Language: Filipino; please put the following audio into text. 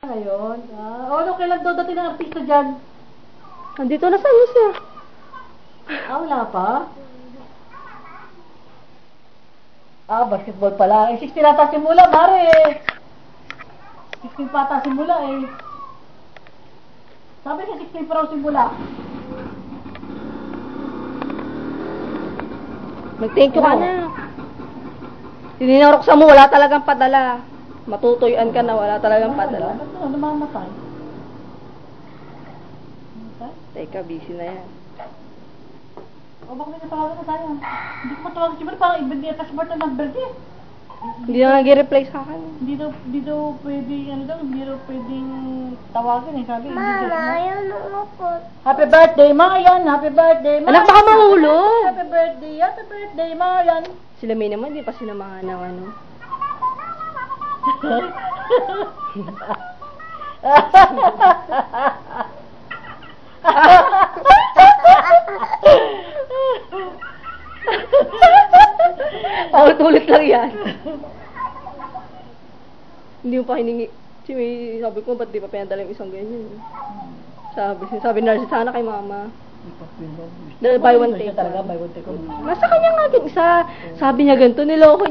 Ngayon? Ano kailan dating ng artista dyan? Andito na sa'yo siya. Wala pa? Basketball pala. 16 nata simula, mare. 16 pa ata simula eh. Sabi niya 16 pa raw simula. Mag-thank you ka na. Sininaroksa mo, wala talagang padala. Matutuyuan ka na, wala talagang padala. Ba't na namamatay? Teka, busy na yan. Baka may natawagan na tayo. Hindi ko matawagan si Bert. Parang ibigay ka si Bert na number niya. Hindi na nag-reply sa akin. Hindi daw pwedeng, hindi daw pwedeng tawagin eh. Sabi, Mama, ayaw na ako. Happy birthday, Marian! Happy birthday, Marian! Anak, baka mahulog! Happy birthday, Marian! Sila may naman, hindi pa sinamahan ng ano. Paulit-ulit lang yan. Hindi mo pa hiningi. Sabi ko, ba't di pa pinadala yung isang ganyan? Sabi na sana kay mama. Buy one take. Talaga, buy one take. Nasa kanya nga din isa. Sabi niya ganito, niloko